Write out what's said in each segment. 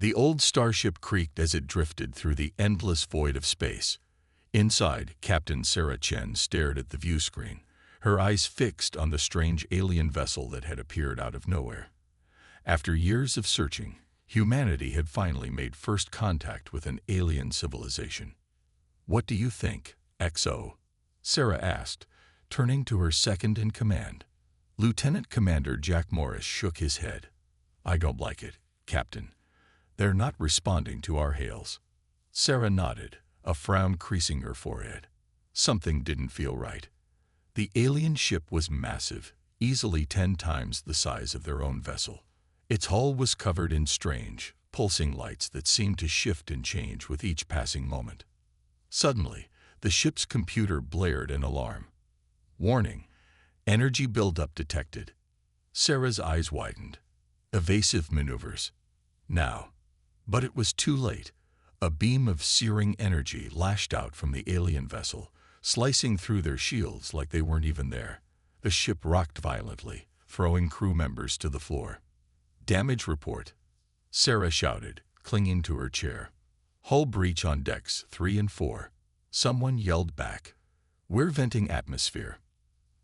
The old starship creaked as it drifted through the endless void of space. Inside, Captain Sarah Chen stared at the view screen, her eyes fixed on the strange alien vessel that had appeared out of nowhere. After years of searching, humanity had finally made first contact with an alien civilization. "What do you think, XO?" Sarah asked, turning to her second-in-command. Lieutenant Commander Jack Morris shook his head. "I don't like it, Captain. They're not responding to our hails." Sarah nodded, a frown creasing her forehead. Something didn't feel right. The alien ship was massive, easily 10 times the size of their own vessel. Its hull was covered in strange, pulsing lights that seemed to shift and change with each passing moment. Suddenly, the ship's computer blared an alarm. "Warning! Energy buildup detected." Sarah's eyes widened. Evasive maneuvers. Now. But it was too late. A beam of searing energy lashed out from the alien vessel, slicing through their shields like they weren't even there. The ship rocked violently, throwing crew members to the floor. "Damage report," Sarah shouted, clinging to her chair. "Hull breach on decks 3 and 4. Someone yelled back. "We're venting atmosphere."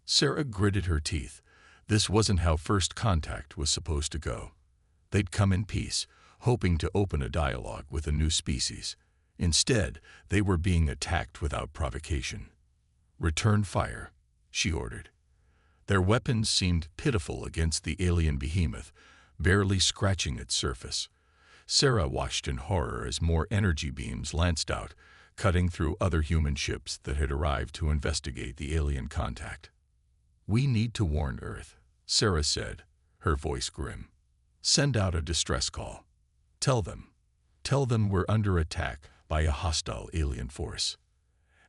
Sarah gritted her teeth. This wasn't how first contact was supposed to go. They'd come in peace, hoping to open a dialogue with a new species. Instead, they were being attacked without provocation. "Return fire," she ordered. Their weapons seemed pitiful against the alien behemoth, barely scratching its surface. Sarah watched in horror as more energy beams lanced out, cutting through other human ships that had arrived to investigate the alien contact. "We need to warn Earth," Sarah said, her voice grim. "Send out a distress call. Tell them we're under attack by a hostile alien force."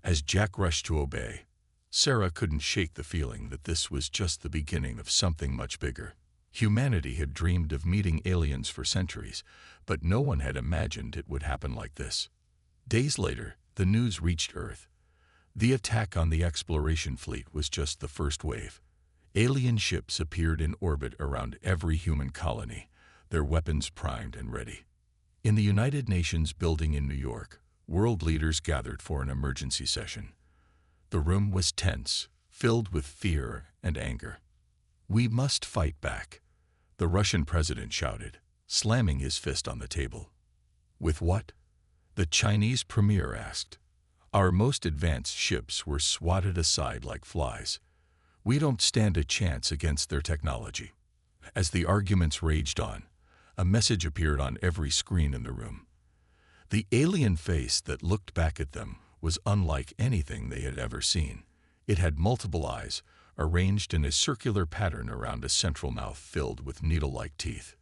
As Jack rushed to obey, Sarah couldn't shake the feeling that this was just the beginning of something much bigger. Humanity had dreamed of meeting aliens for centuries, but no one had imagined it would happen like this. Days later, the news reached Earth. The attack on the exploration fleet was just the first wave. Alien ships appeared in orbit around every human colony, their weapons primed and ready. In the United Nations building in New York, world leaders gathered for an emergency session. The room was tense, filled with fear and anger. "We must fight back," the Russian president shouted, slamming his fist on the table. "With what?" the Chinese premier asked. "Our most advanced ships were swatted aside like flies. We don't stand a chance against their technology." As the arguments raged on, a message appeared on every screen in the room. The alien face that looked back at them was unlike anything they had ever seen. It had multiple eyes, arranged in a circular pattern around a central mouth filled with needle-like teeth.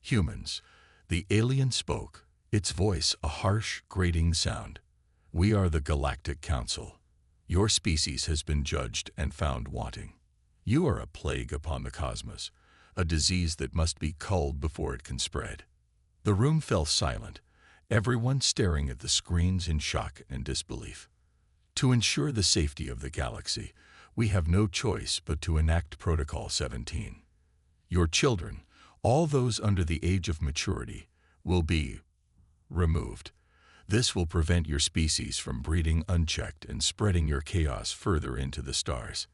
"Humans," the alien spoke, its voice a harsh, grating sound. "We are the Galactic Council. Your species has been judged and found wanting. You are a plague upon the cosmos, a disease that must be culled before it can spread." The room fell silent, everyone staring at the screens in shock and disbelief. "To ensure the safety of the galaxy, we have no choice but to enact Protocol 17. Your children, all those under the age of maturity, will be removed. This will prevent your species from breeding unchecked and spreading your chaos further into the stars."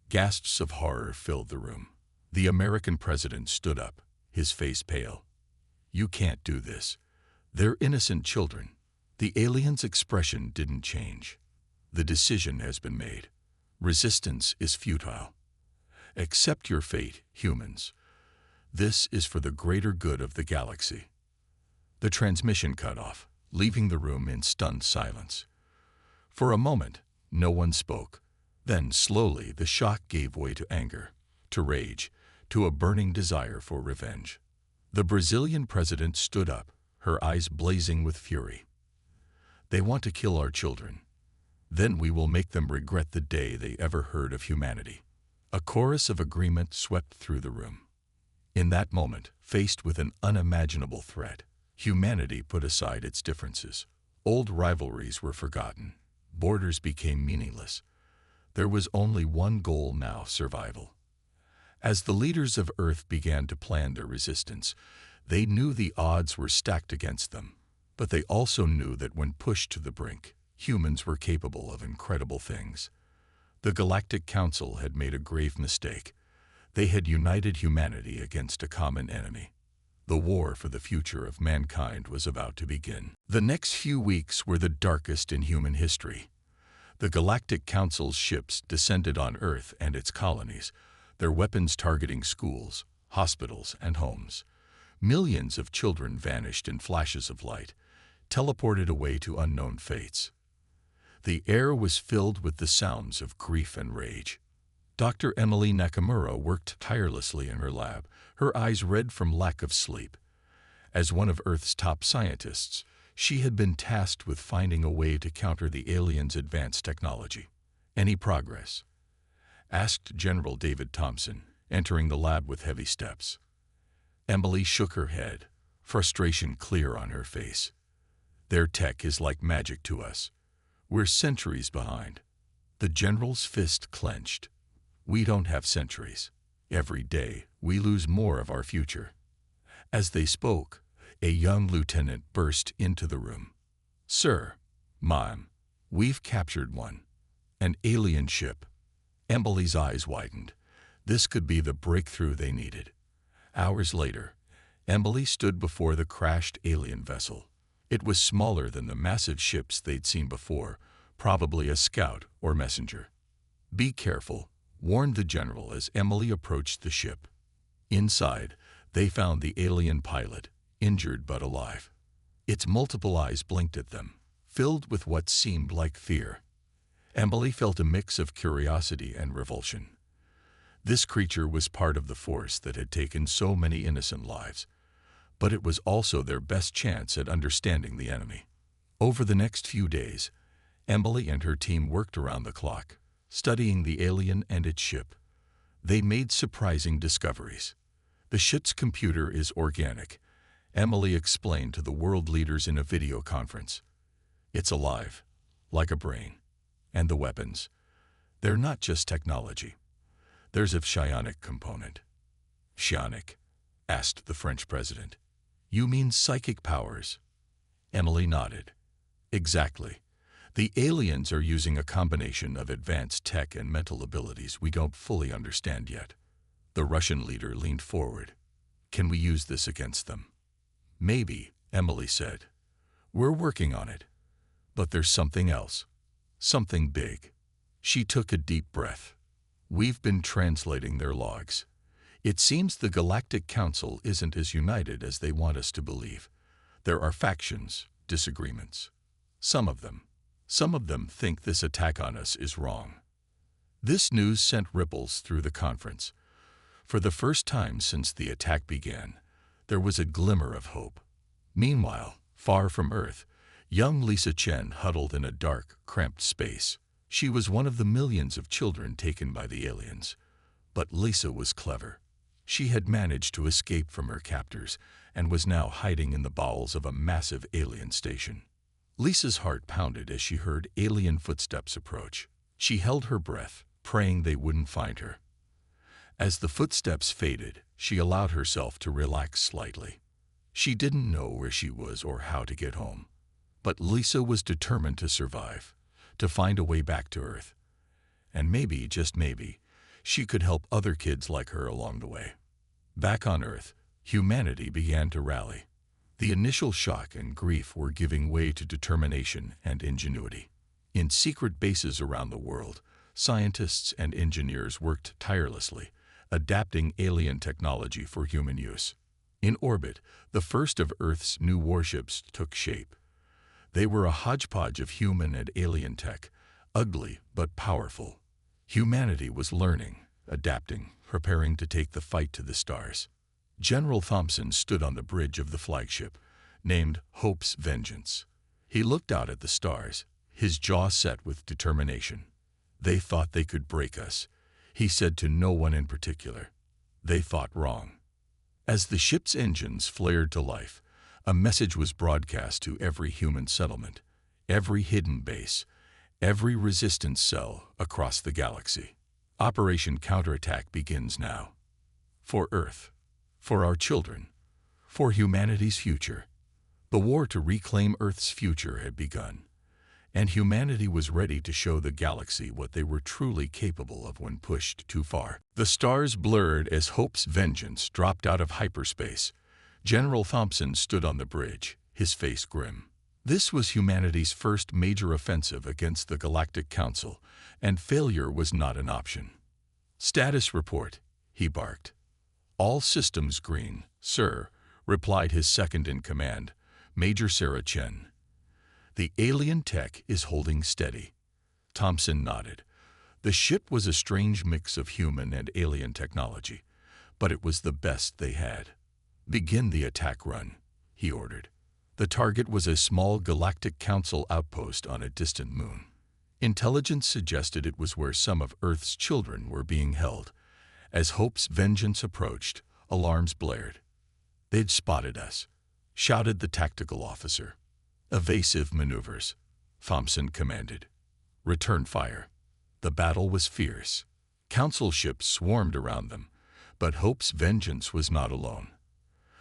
Gasps of horror filled the room. The American president stood up, his face pale. "You can't do this. They're innocent children." The alien's expression didn't change. "The decision has been made. Resistance is futile. Accept your fate, humans. This is for the greater good of the galaxy." The transmission cut off, leaving the room in stunned silence. For a moment, no one spoke. Then, slowly, the shock gave way to anger, to rage, to a burning desire for revenge. The Brazilian president stood up, her eyes blazing with fury. "They want to kill our children. Then we will make them regret the day they ever heard of humanity." A chorus of agreement swept through the room. In that moment, faced with an unimaginable threat, humanity put aside its differences. Old rivalries were forgotten. Borders became meaningless. There was only one goal now: survival. As the leaders of Earth began to plan their resistance, They knew the odds were stacked against them, but they also knew that when pushed to the brink, humans were capable of incredible things. The Galactic Council had made a grave mistake. They had united humanity against a common enemy. The war for the future of mankind was about to begin. The next few weeks were the darkest in human history. The Galactic Council's ships descended on Earth and its colonies, their weapons targeting schools, hospitals, and homes. Millions of children vanished in flashes of light, teleported away to unknown fates. The air was filled with the sounds of grief and rage. Dr. Emily Nakamura worked tirelessly in her lab, her eyes red from lack of sleep. As one of Earth's top scientists, she had been tasked with finding a way to counter the aliens' advanced technology. "Any progress?" asked General David Thompson, entering the lab with heavy steps. Emily shook her head, frustration clear on her face. "Their tech is like magic to us. We're centuries behind." The general's fist clenched. "We don't have centuries. Every day, we lose more of our future." As they spoke, a young lieutenant burst into the room. "Sir, Ma'am, we've captured one. An alien ship." Emily's eyes widened. This could be the breakthrough they needed. Hours later, Emily stood before the crashed alien vessel. It was smaller than the massive ships they'd seen before, probably a scout or messenger. "Be careful," warned the general as Emily approached the ship. Inside, they found the alien pilot, injured but alive. Its multiple eyes blinked at them, filled with what seemed like fear. Emily felt a mix of curiosity and revulsion. This creature was part of the force that had taken so many innocent lives, but it was also their best chance at understanding the enemy. Over the next few days, Emily and her team worked around the clock, studying the alien and its ship. They made surprising discoveries. "The ship's computer is organic," Emily explained to the world leaders in a video conference. "It's alive, like a brain. And the weapons, they're not just technology. There's a psionic component." "Psionic?" asked the French president. "You mean psychic powers?" Emily nodded. "Exactly. The aliens are using a combination of advanced tech and mental abilities we don't fully understand yet." The Russian leader leaned forward. "Can we use this against them?" "Maybe," Emily said. "We're working on it. But there's something else. Something big." She took a deep breath. "We've been translating their logs. It seems the Galactic Council isn't as united as they want us to believe. There are factions, disagreements. Some of them think this attack on us is wrong." This news sent ripples through the conference. For the first time since the attack began, there was a glimmer of hope. Meanwhile, far from Earth, young Lisa Chen huddled in a dark, cramped space. She was one of the millions of children taken by the aliens. But Lisa was clever. She had managed to escape from her captors and was now hiding in the bowels of a massive alien station. Lisa's heart pounded as she heard alien footsteps approach. She held her breath, praying they wouldn't find her. As the footsteps faded, she allowed herself to relax slightly. She didn't know where she was or how to get home. But Lisa was determined to survive, to find a way back to Earth. And maybe, just maybe, she could help other kids like her along the way. Back on Earth, humanity began to rally. The initial shock and grief were giving way to determination and ingenuity. In secret bases around the world, scientists and engineers worked tirelessly, adapting alien technology for human use. In orbit, the first of Earth's new warships took shape. They were a hodgepodge of human and alien tech, ugly but powerful. Humanity was learning, adapting, preparing to take the fight to the stars. General Thompson stood on the bridge of the flagship, named Hope's Vengeance. He looked out at the stars, his jaw set with determination. "They thought they could break us," he said to no one in particular. "They thought wrong." As the ship's engines flared to life, a message was broadcast to every human settlement, every hidden base, every resistance cell across the galaxy. "Operation Counterattack begins now. For Earth. For our children. For humanity's future. The war to reclaim Earth's future had begun, and humanity was ready to show the galaxy what they were truly capable of when pushed too far. The stars blurred as Hope's vengeance dropped out of hyperspace. General Thompson stood on the bridge, his face grim. This was humanity's first major offensive against the Galactic Council, and failure was not an option. "Status report," he barked. "All systems green, sir," replied his second-in-command, Major Sarah Chen. "The alien tech is holding steady." Thompson nodded. The ship was a strange mix of human and alien technology, but it was the best they had. "Begin the attack run," he ordered. The target was a small Galactic Council outpost on a distant moon. Intelligence suggested it was where some of Earth's children were being held. As Hope's vengeance approached, alarms blared. "They'd spotted us," shouted the tactical officer. "Evasive maneuvers," Thompson commanded. "Return fire." The battle was fierce. Council ships swarmed around them, but Hope's vengeance was not alone.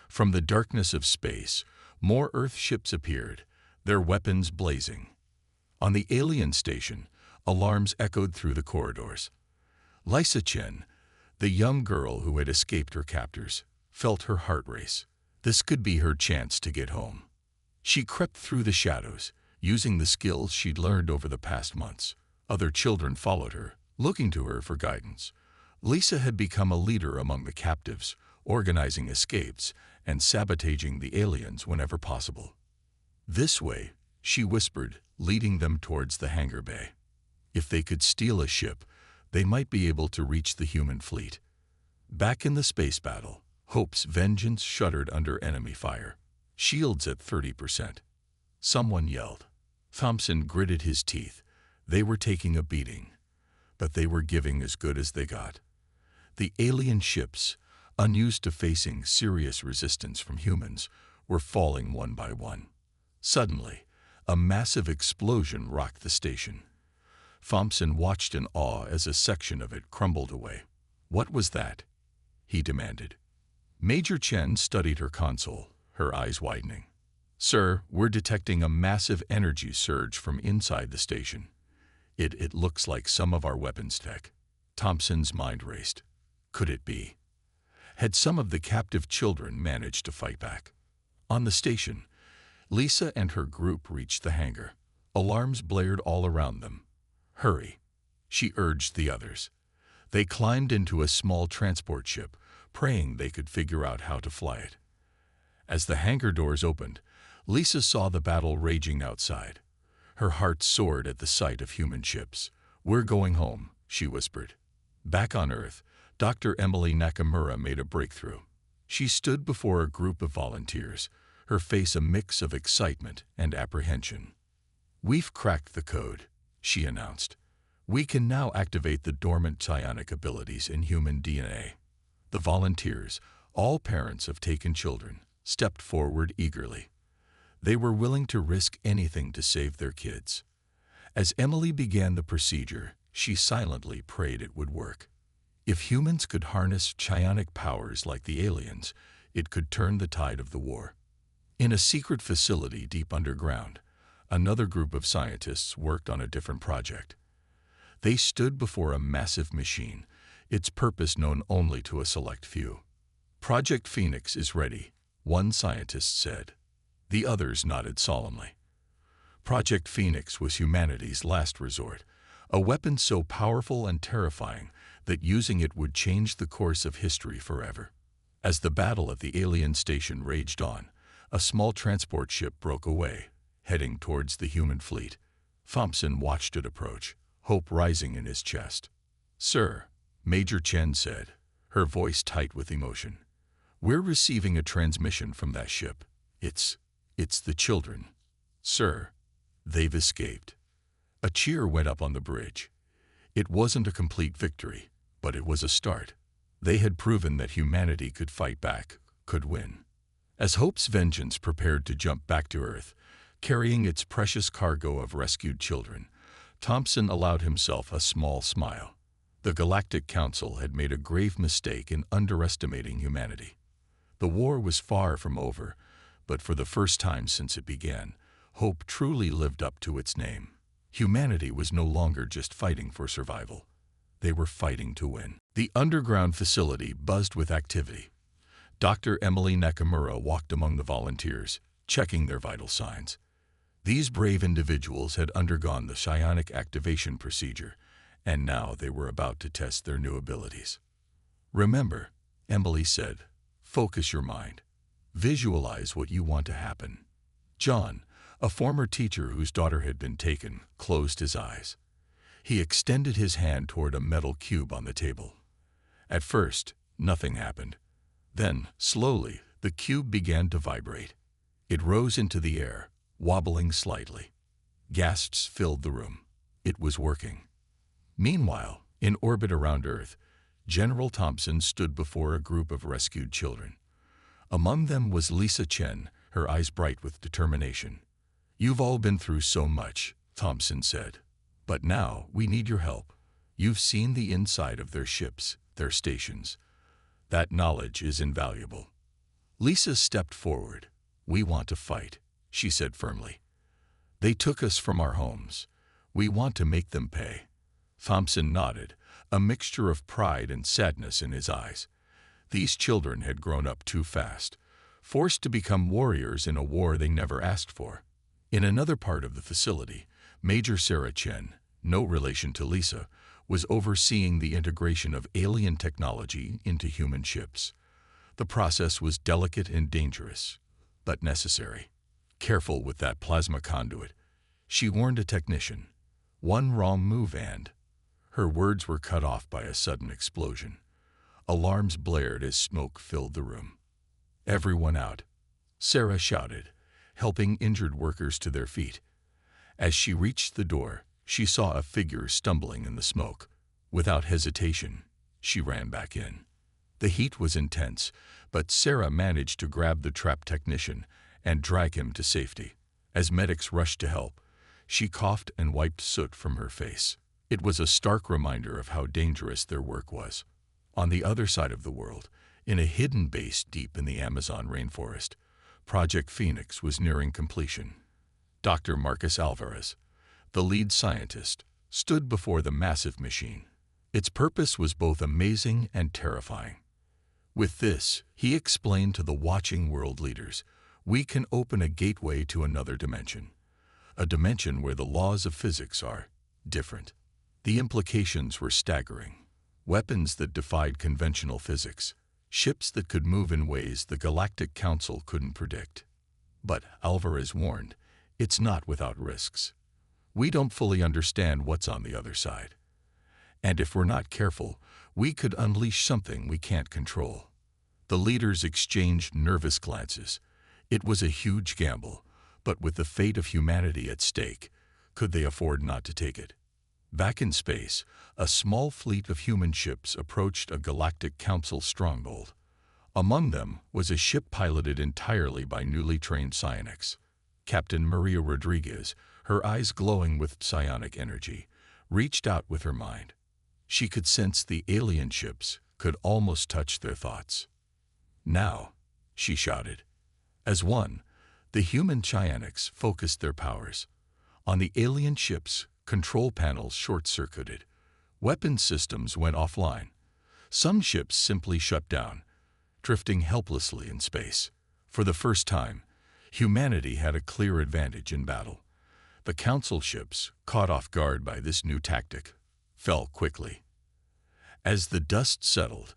From the darkness of space, more Earth ships appeared, their weapons blazing. On the alien station, alarms echoed through the corridors. Lisa Chen, the young girl who had escaped her captors, felt her heart race. This could be her chance to get home. She crept through the shadows, using the skills she'd learned over the past months. Other children followed her, looking to her for guidance. Lisa had become a leader among the captives, organizing escapes and sabotaging the aliens whenever possible. "This way," she whispered, leading them towards the hangar bay. If they could steal a ship, they might be able to reach the human fleet. Back in the space battle, Hope's vengeance shuddered under enemy fire. Shields at 30%. Someone yelled. Thompson gritted his teeth. They were taking a beating, but they were giving as good as they got. The alien ships, unused to facing serious resistance from humans, were falling one by one. Suddenly, a massive explosion rocked the station. Thompson watched in awe as a section of it crumbled away. "What was that?" he demanded. Major Chen studied her console, her eyes widening. "Sir, we're detecting a massive energy surge from inside the station. It looks like some of our weapons tech." Thompson's mind raced. Could it be? Had some of the captive children managed to fight back? On the station, Lisa and her group reached the hangar. Alarms blared all around them. "Hurry," she urged the others. They climbed into a small transport ship, praying they could figure out how to fly it. As the hangar doors opened, Lisa saw the battle raging outside. Her heart soared at the sight of human ships. "We're going home," she whispered. Back on Earth, Dr. Emily Nakamura made a breakthrough. She stood before a group of volunteers, her face a mix of excitement and apprehension. "We've cracked the code," she announced. "We can now activate the dormant psionic abilities in human DNA." The volunteers, all parents of taken children, stepped forward eagerly. They were willing to risk anything to save their kids. As Emily began the procedure, she silently prayed it would work. If humans could harness psionic powers like the aliens, it could turn the tide of the war. In a secret facility deep underground, another group of scientists worked on a different project. They stood before a massive machine, its purpose known only to a select few. "Project Phoenix is ready," one scientist said. The others nodded solemnly. Project Phoenix was humanity's last resort, a weapon so powerful and terrifying that using it would change the course of history forever. As the battle at the alien station raged on, a small transport ship broke away, heading towards the human fleet. Thompson watched it approach, hope rising in his chest. "Sir," Major Chen said, her voice tight with emotion, "we're receiving a transmission from that ship. It's the children. Sir, they've escaped." A cheer went up on the bridge. It wasn't a complete victory, but it was a start. They had proven that humanity could fight back, could win. As Hope's vengeance prepared to jump back to Earth, carrying its precious cargo of rescued children, Thompson allowed himself a small smile. The Galactic Council had made a grave mistake in underestimating humanity. The war was far from over, but for the first time since it began, hope truly lived up to its name. Humanity was no longer just fighting for survival. They were fighting to win. The underground facility buzzed with activity. Dr. Emily Nakamura walked among the volunteers, checking their vital signs. These brave individuals had undergone the psionic activation procedure, and now they were about to test their new abilities. "Remember," Emily said, "focus your mind. Visualize what you want to happen." John, a former teacher whose daughter had been taken, closed his eyes. He extended his hand toward a metal cube on the table. At first, nothing happened. Then, slowly, the cube began to vibrate. It rose into the air, wobbling slightly. Gasps filled the room. It was working. Meanwhile, in orbit around Earth, General Thompson stood before a group of rescued children. Among them was Lisa Chen, her eyes bright with determination. "You've all been through so much," Thompson said. "But now we need your help. You've seen the inside of their ships, their stations. That knowledge is invaluable." Lisa stepped forward. "We want to fight," she said firmly. "They took us from our homes. We want to make them pay." Thompson nodded, a mixture of pride and sadness in his eyes. These children had grown up too fast, forced to become warriors in a war they never asked for. In another part of the facility, Major Sarah Chen, no relation to Lisa, was overseeing the integration of alien technology into human ships. The process was delicate and dangerous, but necessary. "Careful with that plasma conduit," she warned a technician. "One wrong move and—" Her words were cut off by a sudden explosion. Alarms blared as smoke filled the room. "Everyone out," Sarah shouted, helping injured workers to their feet. As she reached the door, she saw a figure stumbling in the smoke. Without hesitation, she ran back in. The heat was intense, but Sarah managed to grab the trapped technician and drag him to safety. As medics rushed to help, she coughed and wiped soot from her face. It was a stark reminder of how dangerous their work was. On the other side of the world, in a hidden base deep in the Amazon rainforest, Project Phoenix was nearing completion. Dr. Marcus Alvarez, the lead scientist, stood before the massive machine. Its purpose was both amazing and terrifying. With this, he explained to the watching world leaders, we can open a gateway to another dimension. A dimension where the laws of physics are different. The implications were staggering. Weapons that defied conventional physics. Ships that could move in ways the Galactic Council couldn't predict. But, Alvarez warned, it's not without risks. We don't fully understand what's on the other side. And if we're not careful, we could unleash something we can't control. The leaders exchanged nervous glances. It was a huge gamble, but with the fate of humanity at stake, could they afford not to take it? Back in space, a small fleet of human ships approached a Galactic Council stronghold. Among them was a ship piloted entirely by newly trained psionics. Captain Maria Rodriguez, her eyes glowing with psionic energy, reached out with her mind. She could sense the alien ships, could almost touch their thoughts. "Now," she shouted. As one, the human psionics focused their powers. On the alien ships, control panels short-circuited. Weapon systems went offline. Some ships simply shut down, drifting helplessly in space. For the first time, humanity had a clear advantage in battle. The Council ships, caught off guard by this new tactic, fell quickly. As the dust settled,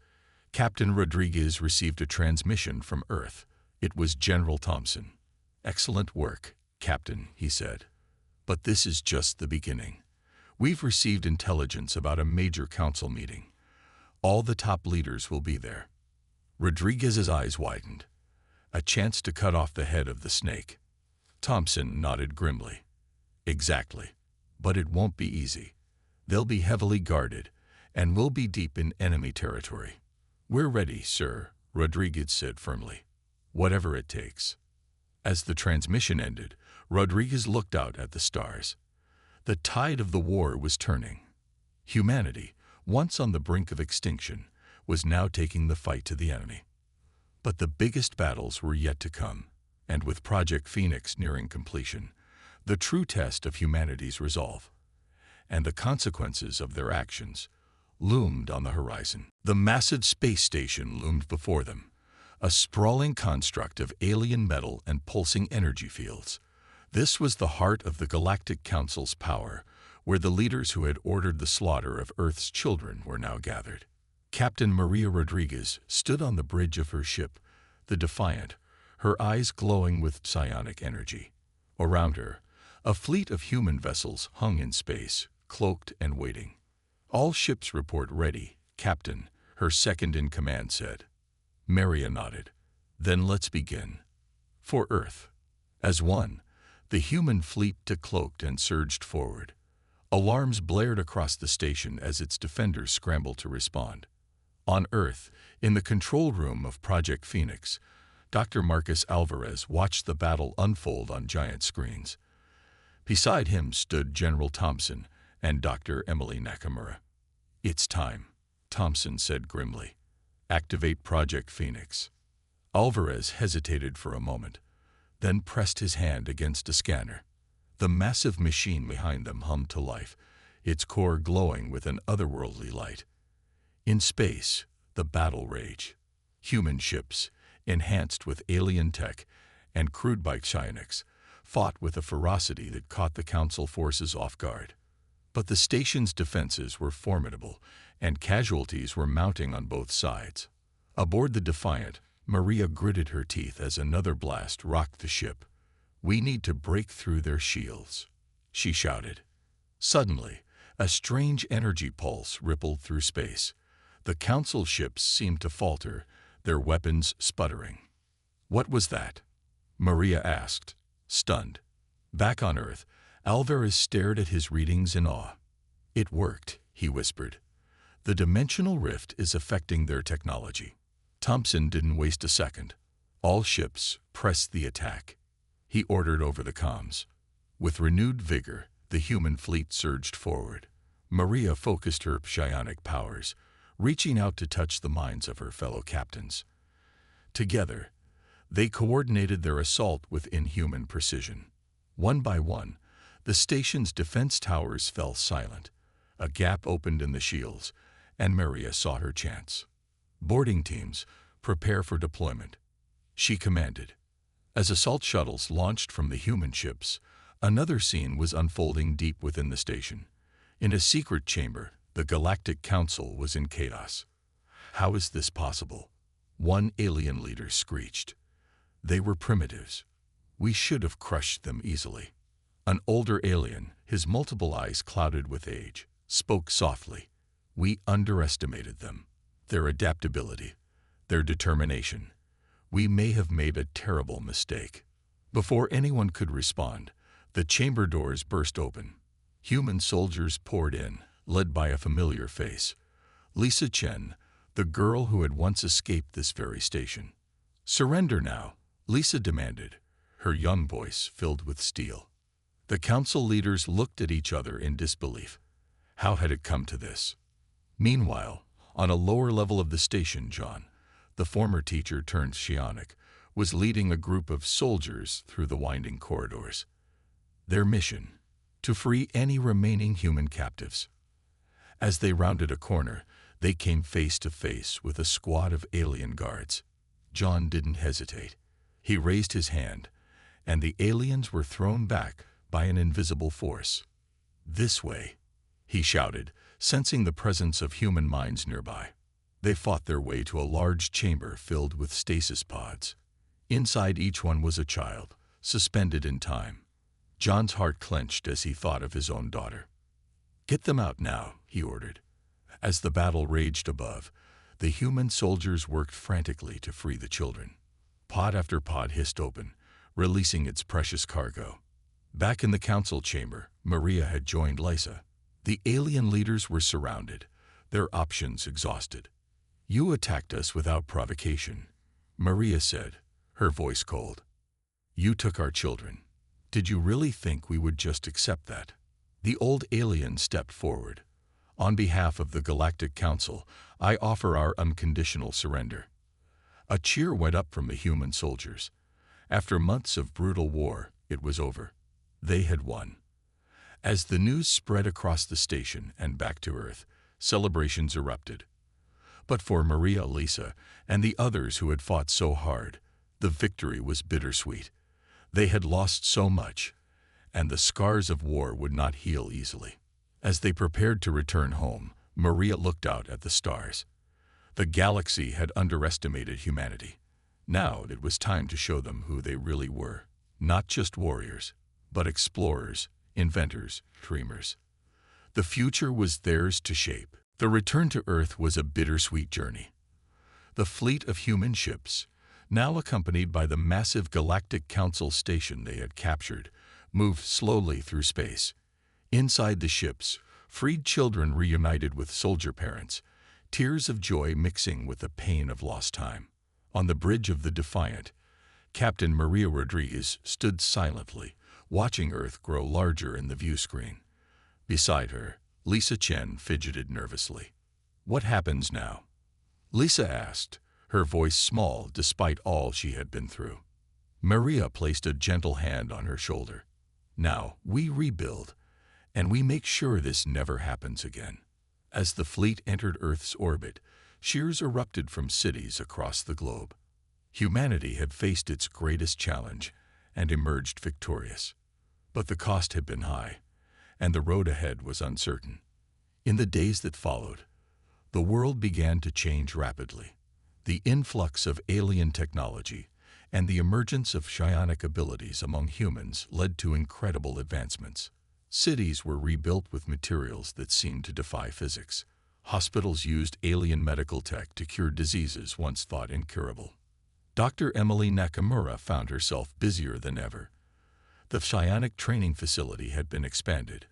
Captain Rodriguez received a transmission from Earth. It was General Thompson. "Excellent work, Captain," he said. "But this is just the beginning. We've received intelligence about a major council meeting. All the top leaders will be there." Rodriguez's eyes widened. A chance to cut off the head of the snake. Thompson nodded grimly. "Exactly. But it won't be easy. They'll be heavily guarded, and we'll be deep in enemy territory." "We're ready, sir," Rodriguez said firmly. "Whatever it takes." As the transmission ended, Rodriguez looked out at the stars. The tide of the war was turning. Humanity, once on the brink of extinction, was now taking the fight to the enemy. But the biggest battles were yet to come, and with Project Phoenix nearing completion, the true test of humanity's resolve and the consequences of their actions loomed on the horizon. The massive space station loomed before them, a sprawling construct of alien metal and pulsing energy fields. This was the heart of the Galactic Council's power, where the leaders who had ordered the slaughter of Earth's children were now gathered. Captain Maria Rodriguez stood on the bridge of her ship, the Defiant, her eyes glowing with psionic energy. Around her, a fleet of human vessels hung in space, cloaked and waiting. "All ships report ready, Captain," her second-in-command said. Maria nodded. "Then let's begin." For Earth. As one, the human fleet decloaked and surged forward. Alarms blared across the station as its defenders scrambled to respond. On Earth, in the control room of Project Phoenix, Dr. Marcus Alvarez watched the battle unfold on giant screens. Beside him stood General Thompson and Dr. Emily Nakamura. "It's time," Thompson said grimly. "Activate Project Phoenix." Alvarez hesitated for a moment, then pressed his hand against a scanner. The massive machine behind them hummed to life, its core glowing with an otherworldly light. In space, the battle raged. Human ships, enhanced with alien tech and crewed by psionics, fought with a ferocity that caught the Council forces off guard. But the station's defenses were formidable, and casualties were mounting on both sides. Aboard the Defiant, Maria gritted her teeth as another blast rocked the ship. "We need to break through their shields," she shouted. Suddenly, a strange energy pulse rippled through space. The Council ships seemed to falter, their weapons sputtering. "What was that?" Maria asked, stunned. Back on Earth, Alvarez stared at his readings in awe. "It worked," he whispered. "The dimensional rift is affecting their technology." Thompson didn't waste a second. "All ships, press the attack," he ordered over the comms. With renewed vigor, the human fleet surged forward. Maria focused her psionic powers, reaching out to touch the minds of her fellow captains. Together, they coordinated their assault with inhuman precision. One by one, the station's defense towers fell silent. A gap opened in the shields, and Maria saw her chance. "Boarding teams, prepare for deployment," she commanded. As assault shuttles launched from the human ships, another scene was unfolding deep within the station. In a secret chamber, the Galactic Council was in chaos. "How is this possible?" one alien leader screeched. "They were primitives. We should have crushed them easily." An older alien, his multiple eyes clouded with age, spoke softly. "We underestimated them. Their adaptability, their determination. We may have made a terrible mistake." Before anyone could respond, the chamber doors burst open. Human soldiers poured in, led by a familiar face. Lisa Chen, the girl who had once escaped this very station. "Surrender now," Lisa demanded, her young voice filled with steel. The council leaders looked at each other in disbelief. How had it come to this? Meanwhile, on a lower level of the station, John, the former teacher turned psionic, was leading a group of soldiers through the winding corridors. Their mission: to free any remaining human captives. As they rounded a corner, they came face to face with a squad of alien guards. John didn't hesitate. He raised his hand, and the aliens were thrown back by an invisible force. "This way," he shouted, sensing the presence of human minds nearby. They fought their way to a large chamber filled with stasis pods. Inside each one was a child, suspended in time. John's heart clenched as he thought of his own daughter. "Get them out now," he ordered. As the battle raged above, the human soldiers worked frantically to free the children. Pod after pod hissed open, releasing its precious cargo. Back in the council chamber, Maria had joined Lisa. The alien leaders were surrounded, their options exhausted. "You attacked us without provocation," Maria said, her voice cold. "You took our children. Did you really think we would just accept that?" The old alien stepped forward. "On behalf of the Galactic Council, I offer our unconditional surrender." A cheer went up from the human soldiers. After months of brutal war, it was over. They had won. As the news spread across the station and back to Earth, celebrations erupted. But for Maria, Lisa, and the others who had fought so hard, the victory was bittersweet. They had lost so much, and the scars of war would not heal easily. As they prepared to return home, Maria looked out at the stars. The galaxy had underestimated humanity. Now it was time to show them who they really were. Not just warriors, but explorers, inventors, dreamers. The future was theirs to shape. The return to Earth was a bittersweet journey. The fleet of human ships, now accompanied by the massive Galactic Council station they had captured, moved slowly through space. Inside the ships, freed children reunited with soldier parents, tears of joy mixing with the pain of lost time. On the bridge of the Defiant, Captain Maria Rodriguez stood silently, watching Earth grow larger in the view screen. Beside her, Lisa Chen fidgeted nervously. "What happens now?" Lisa asked, her voice small despite all she had been through. Maria placed a gentle hand on her shoulder. "Now, we rebuild, and we make sure this never happens again." As the fleet entered Earth's orbit, cheers erupted from cities across the globe. Humanity had faced its greatest challenge and emerged victorious. But the cost had been high, and the road ahead was uncertain. In the days that followed, the world began to change rapidly. The influx of alien technology and the emergence of psionic abilities among humans led to incredible advancements. Cities were rebuilt with materials that seemed to defy physics. Hospitals used alien medical tech to cure diseases once thought incurable. Dr. Emily Nakamura found herself busier than ever. The psionic training facility had been expanded,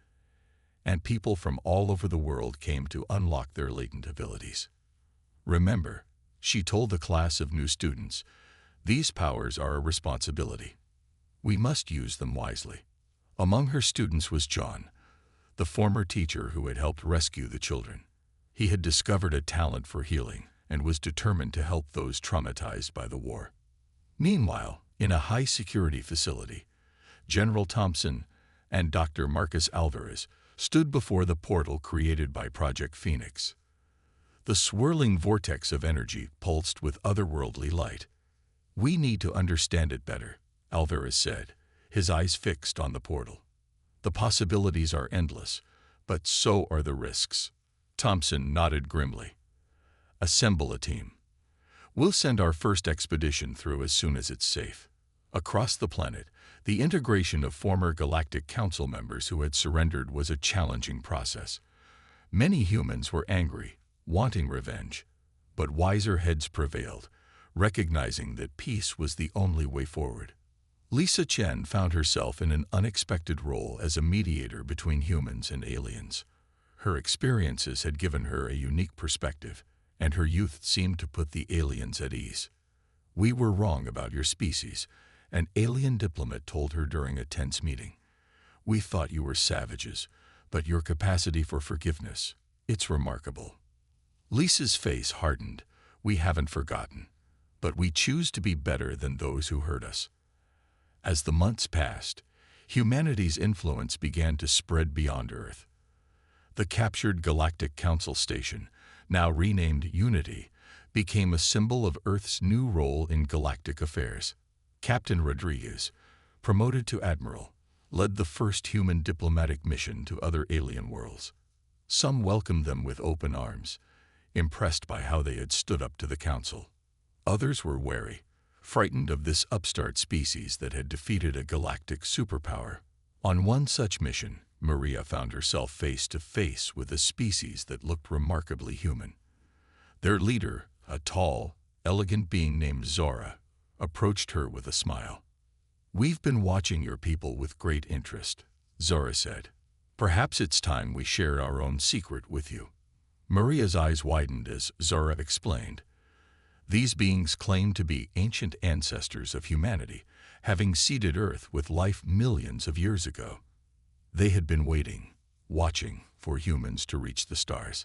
and people from all over the world came to unlock their latent abilities. "Remember," she told the class of new students, "these powers are a responsibility. We must use them wisely." Among her students was John, the former teacher who had helped rescue the children. He had discovered a talent for healing and was determined to help those traumatized by the war. Meanwhile, in a high-security facility, General Thompson and Dr. Marcus Alvarez stood before the portal created by Project Phoenix. The swirling vortex of energy pulsed with otherworldly light. "We need to understand it better," Alvarez said, his eyes fixed on the portal. "The possibilities are endless, but so are the risks." Thompson nodded grimly. "Assemble a team. We'll send our first expedition through as soon as it's safe." Across the planet, the integration of former Galactic Council members who had surrendered was a challenging process. Many humans were angry, wanting revenge, but wiser heads prevailed, recognizing that peace was the only way forward. Lisa Chen found herself in an unexpected role as a mediator between humans and aliens. Her experiences had given her a unique perspective, and her youth seemed to put the aliens at ease. "We were wrong about your species," an alien diplomat told her during a tense meeting. "We thought you were savages, but your capacity for forgiveness, it's remarkable." Lisa's face hardened. "We haven't forgotten, but we choose to be better than those who hurt us." As the months passed, humanity's influence began to spread beyond Earth. The captured Galactic Council station, now renamed Unity, became a symbol of Earth's new role in galactic affairs. Captain Rodriguez, promoted to Admiral, led the first human diplomatic mission to other alien worlds. Some welcomed them with open arms, impressed by how they had stood up to the Council. Others were wary, frightened of this upstart species that had defeated a galactic superpower. On one such mission, Maria found herself face to face with a species that looked remarkably human. Their leader, a tall, elegant being named Zora, approached her with a smile. "We've been watching your people with great interest," Zora said. "Perhaps it's time we share our own secret with you." Maria's eyes widened as Zora explained. These beings claimed to be ancient ancestors of humanity, having seeded Earth with life millions of years ago. They had been waiting, watching for humans to reach the stars.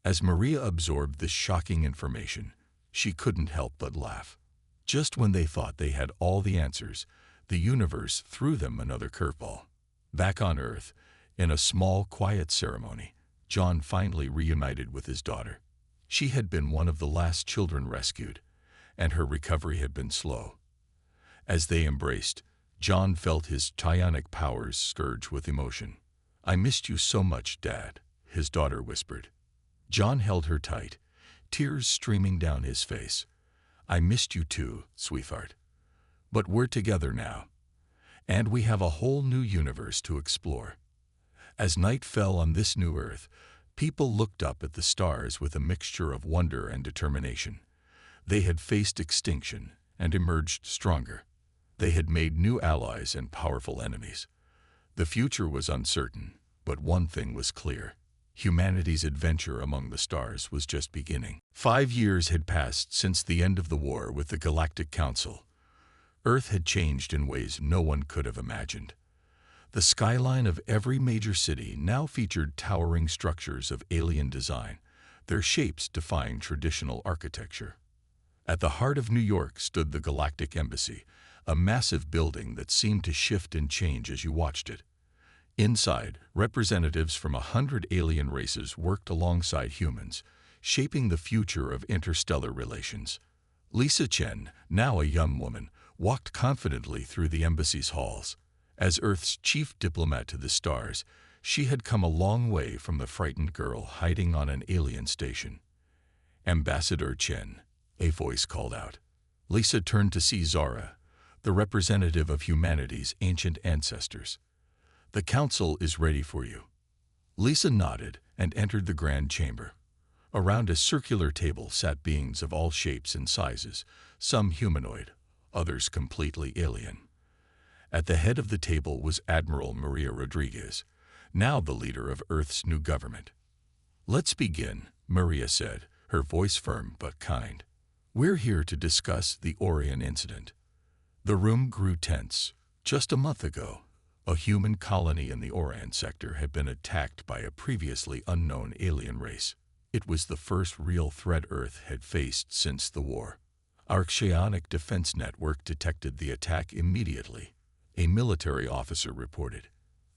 As Maria absorbed this shocking information, She couldn't help but laugh. Just when they thought they had all the answers, the universe threw them another curveball. Back on Earth, in a small, quiet ceremony, John finally reunited with his daughter. She had been one of the last children rescued, and her recovery had been slow. As they embraced, John felt his psionic powers surge with emotion. "I missed you so much, Dad," his daughter whispered. John held her tight, tears streaming down his face. "I missed you too, sweetheart. But we're together now, and we have a whole new universe to explore." As night fell on this new Earth, people looked up at the stars with a mixture of wonder and determination. They had faced extinction and emerged stronger. They had made new allies and powerful enemies. The future was uncertain, but one thing was clear. Humanity's adventure among the stars was just beginning. 5 years had passed since the end of the war with the Galactic Council. Earth had changed in ways no one could have imagined. The skyline of every major city now featured towering structures of alien design, their shapes defying traditional architecture. At the heart of New York stood the Galactic Embassy, a massive building that seemed to shift and change as you watched it. Inside, representatives from 100 alien races worked alongside humans, shaping the future of interstellar relations. Lisa Chen, now a young woman, walked confidently through the embassy's halls. As Earth's chief diplomat to the stars, she had come a long way from the frightened girl hiding on an alien station. "Ambassador Chen," a voice called out. Lisa turned to see Zara, the representative of humanity's ancient ancestors. "The council is ready for you." Lisa nodded and entered the grand chamber. Around a circular table sat beings of all shapes and sizes, some humanoid, others completely alien. At the head of the table was Admiral Maria Rodriguez, now the leader of Earth's new government. "Let's begin," Maria said, her voice firm but kind. "We're here to discuss the Orion incident." The room grew tense. Just a month ago, a human colony in the Orion sector had been attacked by a previously unknown alien race. It was the first real threat Earth had faced since the war. Our psionic defense network detected the attack immediately, a military officer reported.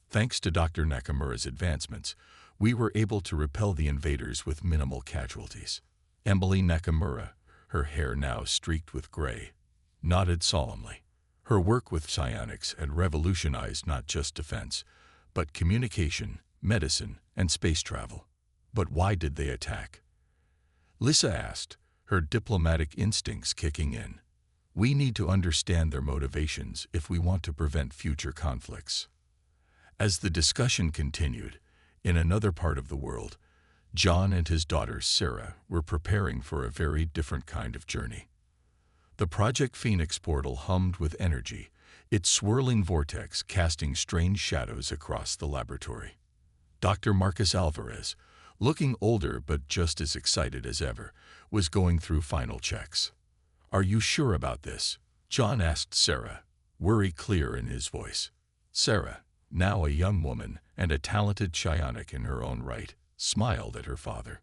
"Thanks to Dr. Nakamura's advancements, we were able to repel the invaders with minimal casualties." Emily Nakamura, her hair now streaked with gray, nodded solemnly. Her work with psionics had revolutionized not just defense, but communication, medicine, and space travel. "But why did they attack?" Lisa asked, her diplomatic instincts kicking in. "We need to understand their motivations if we want to prevent future conflicts." As the discussion continued, in another part of the world, John and his daughter Sarah were preparing for a very different kind of journey. The Project Phoenix portal hummed with energy, its swirling vortex casting strange shadows across the laboratory. Dr. Marcus Alvarez, looking older but just as excited as ever, was going through final checks. "Are you sure about this?" John asked Sarah, worry clear in his voice. Sarah, now a young woman and a talented psionic in her own right, smiled at her father.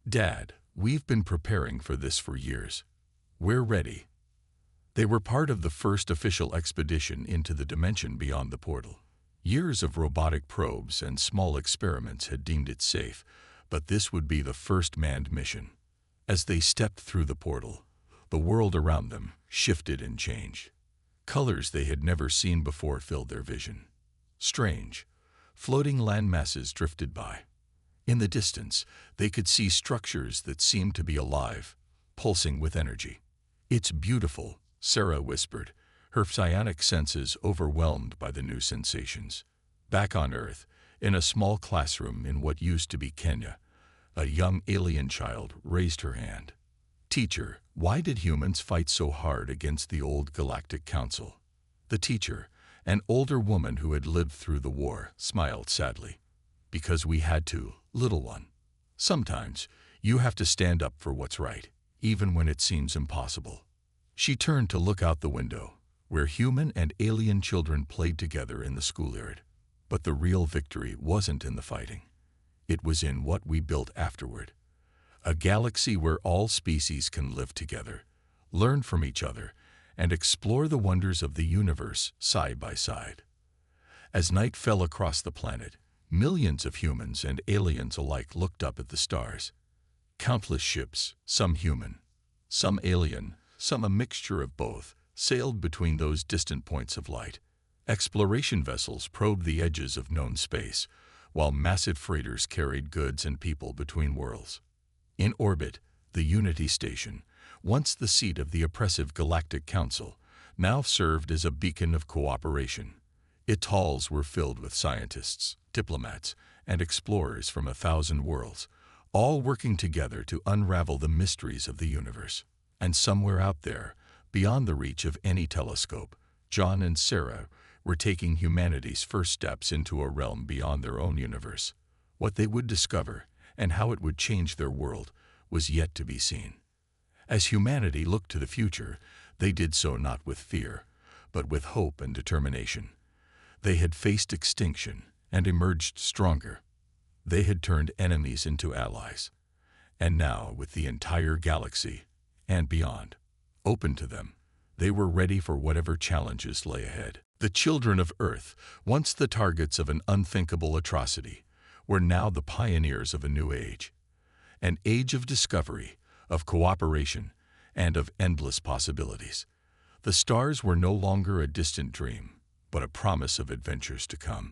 "Dad, we've been preparing for this for years. We're ready." They were part of the first official expedition into the dimension beyond the portal. Years of robotic probes and small experiments had deemed it safe, but this would be the first manned mission. As they stepped through the portal, the world around them shifted and changed. Colors they had never seen before filled their vision. Strange, floating landmasses drifted by. In the distance, they could see structures that seemed to be alive, pulsing with energy. "It's beautiful," Sarah whispered, her psionic senses overwhelmed by the new sensations. Back on Earth, in a small classroom in what used to be Kenya, a young alien child raised her hand. "Teacher, why did humans fight so hard against the old Galactic Council?" The teacher, an older woman who had lived through the war, smiled sadly. "Because we had to, little one. Sometimes, you have to stand up for what's right, even when it seems impossible." She turned to look out the window, where human and alien children played together in the schoolyard. But the real victory wasn't in the fighting. It was in what we built afterward. A galaxy where all species can live together, learn from each other, and explore the wonders of the universe side by side. As night fell across the planet, millions of humans and aliens alike looked up at the stars. Countless ships, some human, some alien, some a mixture of both, sailed between those distant points of light. Exploration vessels probed the edges of known space, while massive freighters carried goods and people between worlds. In orbit, the Unity Station, once the seat of the oppressive Galactic Council, now served as a beacon of cooperation. Its halls were filled with scientists, diplomats, and explorers from 1,000 worlds, all working together to unravel the mysteries of the universe. And somewhere out there, beyond the reach of any telescope, John and Sarah were taking humanity's first steps into a realm beyond their own universe. What they would discover, and how it would change their world, was yet to be seen. As humanity looked to the future, they did so not with fear, but with hope and determination. They had faced extinction and emerged stronger. They had turned enemies into allies. And now, with the entire galaxy, and beyond, open to them, they were ready for whatever challenges lay ahead. The children of Earth, once the targets of an unthinkable atrocity, were now the pioneers of a new age. An age of discovery, of cooperation, and of endless possibilities. The stars were no longer a distant dream, but a promise of adventures to come.